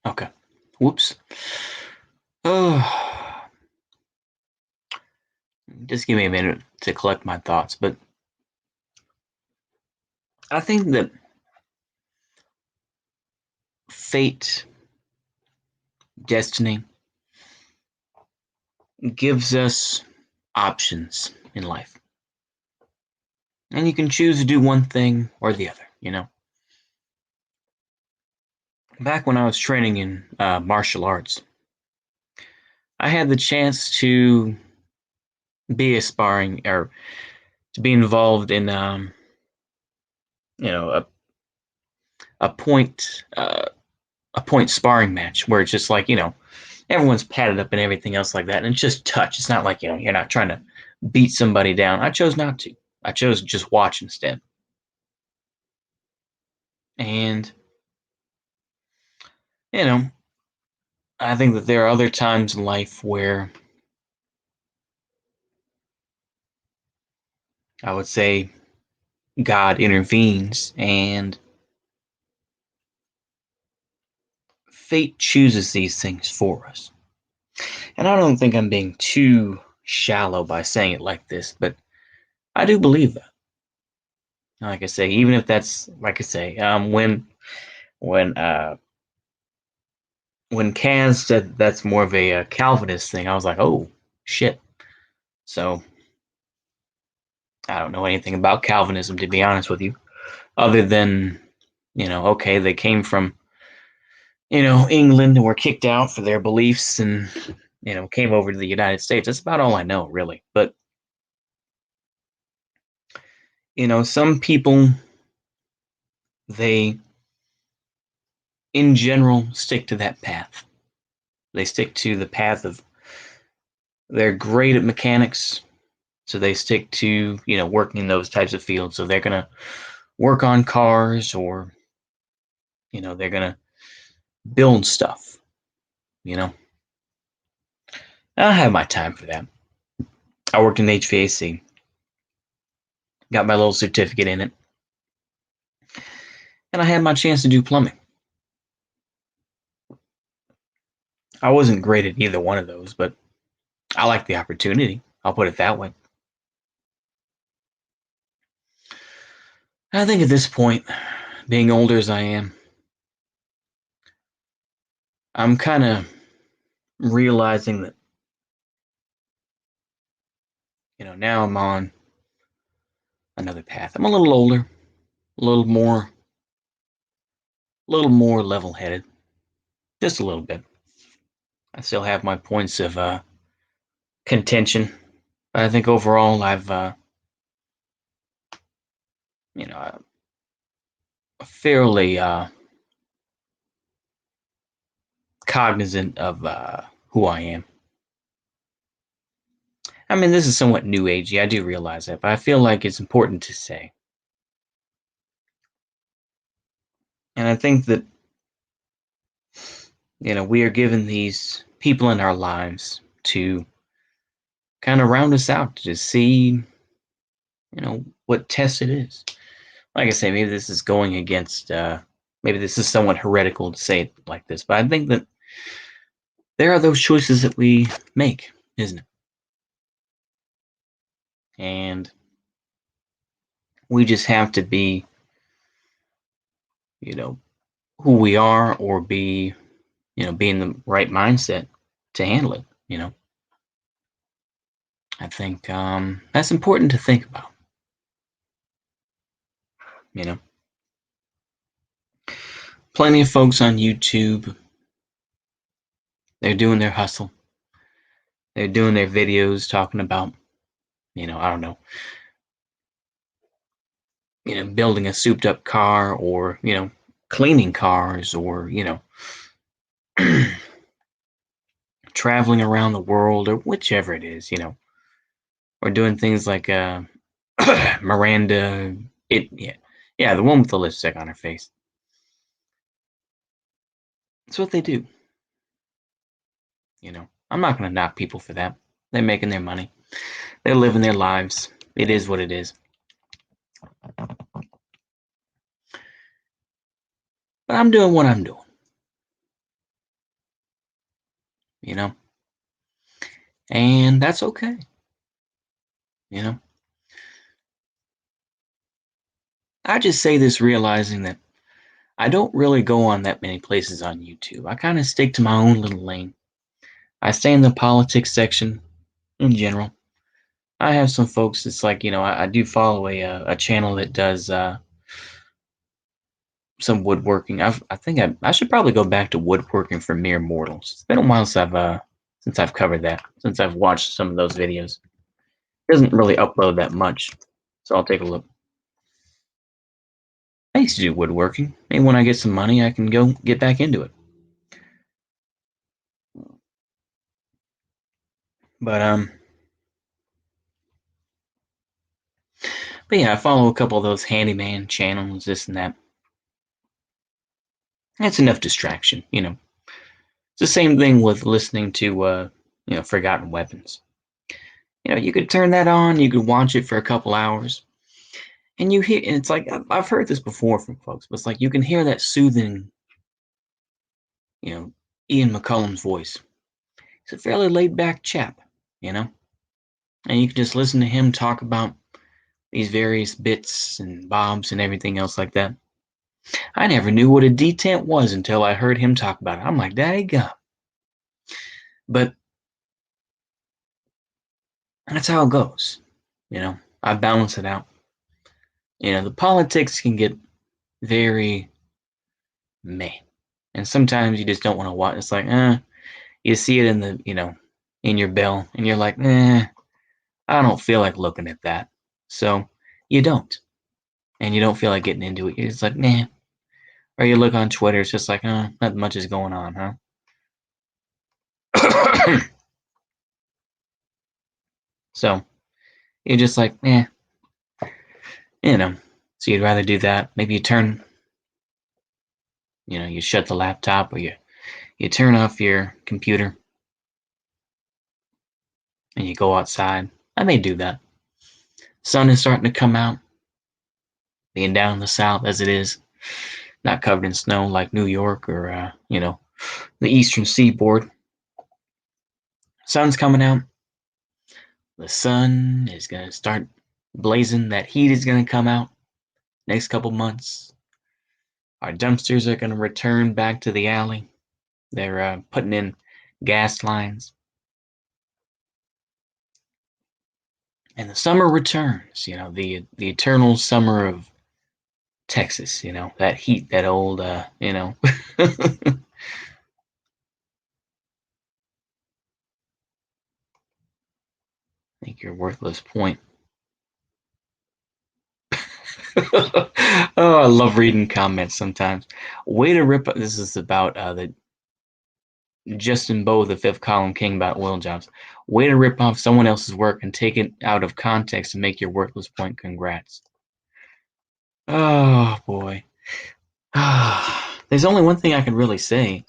Okay. Whoops. Oh, just give me a minute to collect my thoughts. But I think that fate, destiny, gives us options in life. And you can choose to do one thing or the other. Back when I was training in martial arts, I had the chance to be aspiring or to be involved in, you know, a point, a point sparring match where it's just like, everyone's padded up and everything else like that. And it's just touch. It's not like, you're not trying to beat somebody down. I chose not to. I chose to just watch instead. And, you know, I think that there are other times in life where I would say God intervenes and fate chooses these things for us. And I don't think I'm being too shallow by saying it like this, but I do believe that. Like I say, even if that's like I say, when when Kaz said that's more of a Calvinist thing, I was like, oh shit. So I don't know anything about Calvinism to be honest with you, other than okay, they came from England and were kicked out for their beliefs and came over to the United States. That's about all I know really. But some people, they in general stick to that path. They stick to the path of they're great at mechanics, so they stick to working in those types of fields. So they're gonna work on cars, or they're gonna build stuff. You know, I have my time for that. I worked in HVAC, got my little certificate in it, and I had my chance to do plumbing. I wasn't great at either one of those, but I liked the opportunity. I'll put it that way. I think at this point, being older as I am, I'm kind of realizing that now I'm on another path. I'm a little older, a little more level-headed, just a little bit. I still have my points of contention, but I think overall I've you know fairly cognizant of who I am. I mean, this is somewhat new agey. I do realize that, but I feel like it's important to say. And I think that we are given these people in our lives to kind of round us out to see what test it is. Like I say, maybe this is going against maybe this is somewhat heretical to say it like this, but I think that there are those choices that we make, isn't it? And we just have to be, you know, who we are, or be in the right mindset to handle it. I think that's important to think about. You know, plenty of folks on YouTube, they're doing their hustle. They're doing their videos talking about, I don't know, building a souped up car, or, cleaning cars, or, traveling around the world, or whichever it is, or doing things like Miranda, yeah, the one with the lipstick on her face. It's what they do. I'm not going to knock people for that. They're making their money. They're living their lives. It is what it is. But I'm doing what I'm doing. you know, and that's okay, you know. I just say this realizing that I don't really go on that many places on YouTube. I kind of stick to my own little lane. I stay in the politics section in general. I have some folks. It's like I do follow a channel that does some woodworking. I think I should probably go back to woodworking for mere mortals. It's been a while since I've covered that. Since I've watched some of those videos. It doesn't really upload that much, so I'll take a look. I used to do woodworking. Maybe when I get some money, I can go get back into it. But but yeah, I follow a couple of those handyman channels, this and that. That's enough distraction. It's the same thing with listening to Forgotten Weapons. You could turn that on, you could watch it for a couple hours, and it's like I've heard this before from folks, but it's like you can hear that soothing, you know, Ian McCullum's voice. He's a fairly laid back chap, you know, and you can just listen to him talk about these various bits and bobs and everything else like that. I never knew what a detent was until I heard him talk about it. I'm like, daggum. But that's how it goes. I balance it out. The politics can get very meh. And sometimes you just don't want to watch. It's like, you see it in your bill, and you're like, I don't feel like looking at that. So you don't. And you don't feel like getting into it. You're just like, nah. Or you look on Twitter, it's just like, not much is going on, huh? So you're just like, you know. So you'd rather do that. Maybe you shut the laptop, or you turn off your computer and you go outside. I may do that. Sun is starting to come out, being down in the south as it is, not covered in snow like New York or the eastern seaboard. Sun's coming out. The sun is gonna start blazing. That heat is gonna come out next couple months. Our dumpsters are gonna return back to the alley. They're putting in gas lines. And the summer returns, the eternal summer of Texas, that heat, that old, think your worthless point. Oh, I love reading comments sometimes. Way to rip. This is about the Justin Bow, the fifth column king about oil jobs. Way to rip off someone else's work and take it out of context to make your worthless point. Congrats. Oh boy. There's only one thing I can really say.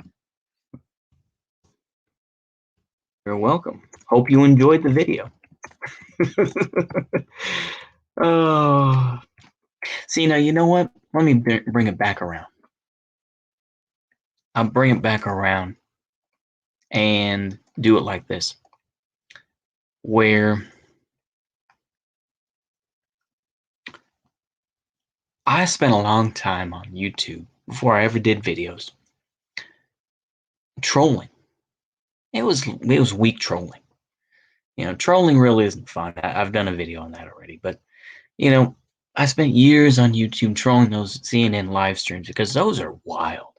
You're welcome. Hope you enjoyed the video. Oh, see, now you know what? Let me bring it back around. I'll bring it back around and do it like this, where I spent a long time on YouTube before I ever did videos trolling. It was weak trolling. Trolling really isn't fun. I've done a video on that already, but you know, I spent years on YouTube trolling those CNN live streams because those are wild.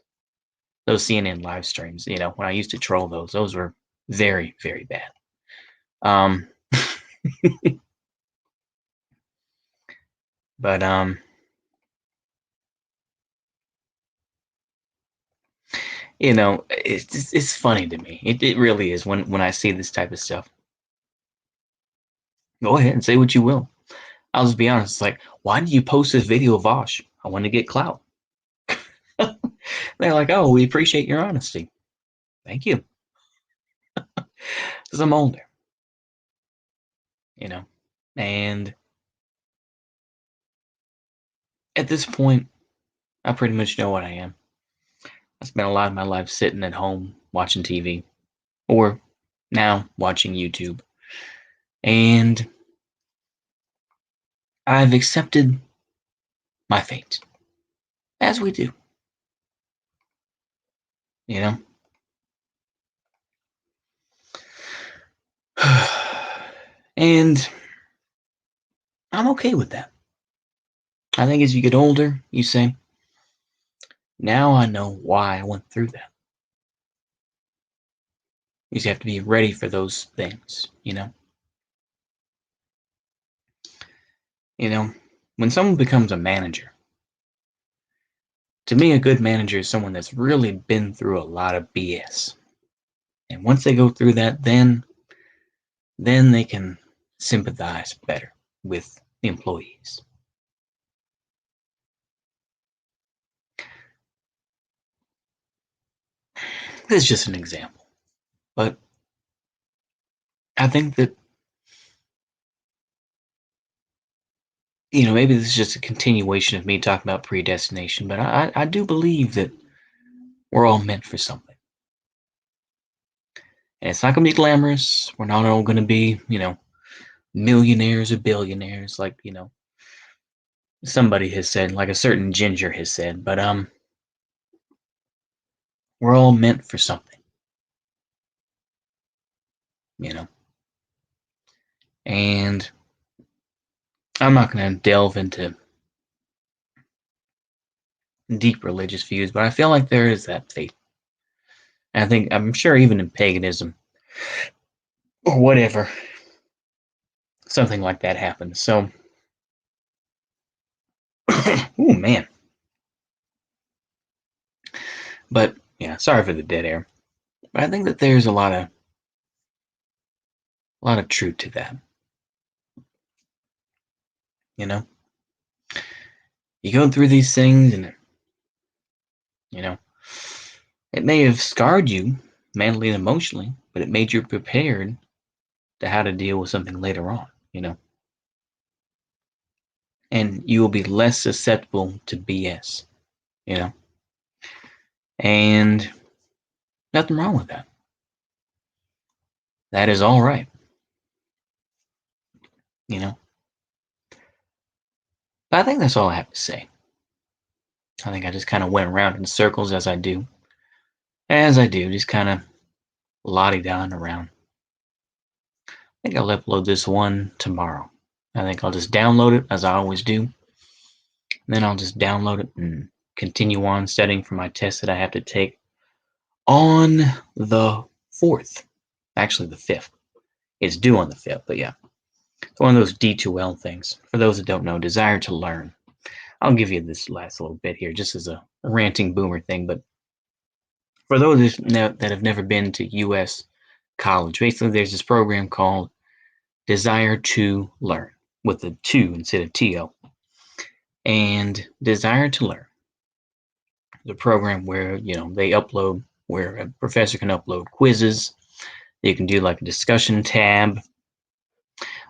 Those CNN live streams, when I used to troll those were very, very bad. Um, but it's funny to me. It really is when I see this type of stuff. Go ahead and say what you will. I'll just be honest. It's like, why did you post this video of Vosh? I want to get clout. They're like, oh, we appreciate your honesty. Thank you. Because I'm older, you know, and at this point, I pretty much know what I am. I spent a lot of my life sitting at home watching TV. or now watching YouTube. And I've accepted my fate, as we do, you know? And I'm okay with that. I think as you get older, you say, now I know why I went through that. You just have to be ready for those things, you know? You know, when someone becomes a manager, to me, a good manager is someone that's really been through a lot of BS. And once they go through that, then they can sympathize better with the employees. This is just an example. But I think that, maybe this is just a continuation of me talking about predestination, but I do believe that we're all meant for something. And it's not going to be glamorous. We're not all going to be, millionaires or billionaires, like, somebody has said, like a certain ginger has said, but we're all meant for something, you know. And I'm not going to delve into deep religious views, but I feel like there is that faith. And I'm sure even in paganism or whatever, something like that happens. So, oh man. But yeah, sorry for the dead air. But I think that there's a lot of truth to that. You know, you go through these things, and you know, it may have scarred you mentally and emotionally, but it made you prepared to how to deal with something later on. And you will be less susceptible to BS. You know, and nothing wrong with that. That is all right. You know, but I think that's all I have to say. I think I just kind of went around in circles as I do, just kind of lottie down around. I think I'll upload this one tomorrow. I think I'll just download it as I always do. Then I'll just download it and continue on studying for my test that I have to take on the 4th. Actually, the 5th. It's due on the 5th, but yeah. It's one of those D2L things. For those that don't know, desire to learn. I'll give you this last little bit here just as a ranting boomer thing, but for those that have never been to U.S. college, basically there's this program called Desire to Learn with a 2 instead of TO. And Desire to Learn, the program where where a professor can upload quizzes. You can do like a discussion tab,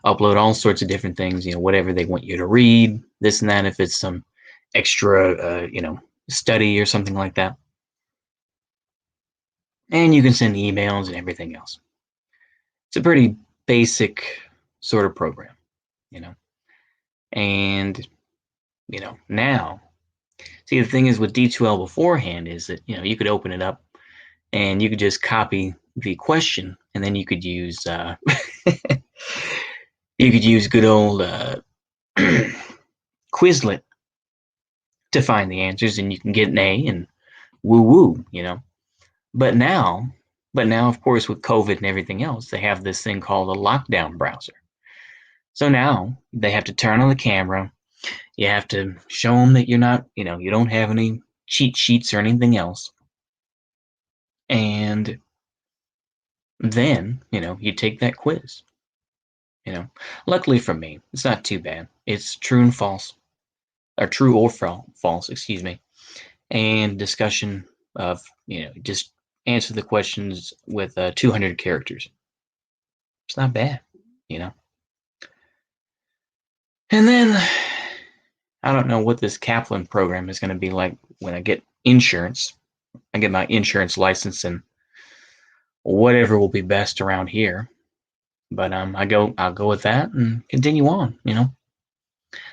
upload all sorts of different things, whatever they want you to read, this and that, if it's some extra, study or something like that. And you can send emails and everything else. It's a pretty basic sort of program, you know. And, now, see, the thing is with D2L beforehand is that, you could open it up and you could just copy the question, and then you could use good old Quizlet to find the answers, and you can get an A and woo woo. But now, of course, with COVID and everything else, they have this thing called a lockdown browser. So now they have to turn on the camera. You have to show them that you're not, you don't have any cheat sheets or anything else. And then, you take that quiz. Luckily for me, it's not too bad. It's true and false, or true or false, excuse me, and discussion of, just answer the questions with 200 characters. It's not bad, you know. And then I don't know what this Kaplan program is going to be like when I get insurance. I get my insurance license in whatever will be best around here. But I'll go with that and continue on.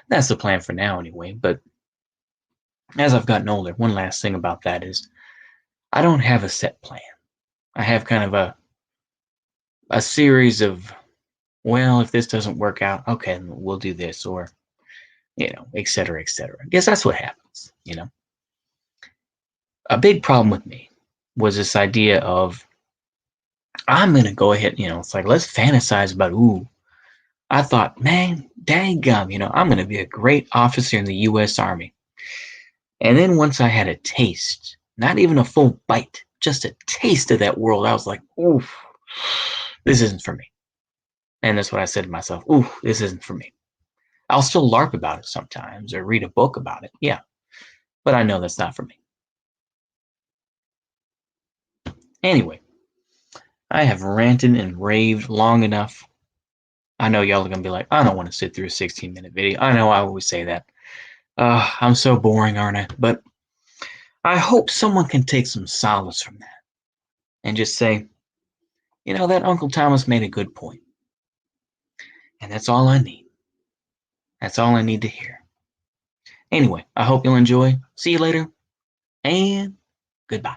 That's the plan for now, anyway. But as I've gotten older, one last thing about that is I don't have a set plan. I have kind of a series of, well, if this doesn't work out, okay, we'll do this, or et cetera, et cetera. I guess that's what happens. A big problem with me was this idea of I'm gonna go ahead, it's like let's fantasize about, ooh, I thought, man, dang gum, I'm gonna be a great officer in the US Army. And then once I had a taste, not even a full bite, just a taste of that world, I was like, oof, this isn't for me. And that's what I said to myself, ooh, this isn't for me. I'll still LARP about it sometimes or read a book about it. Yeah. But I know that's not for me. Anyway, I have ranted and raved long enough. I know y'all are going to be like, I don't want to sit through a 16-minute video. I know I always say that. I'm so boring, aren't I? But I hope someone can take some solace from that and just say, that Uncle Thomas made a good point. And that's all I need. That's all I need to hear. Anyway, I hope you'll enjoy. See you later, and goodbye.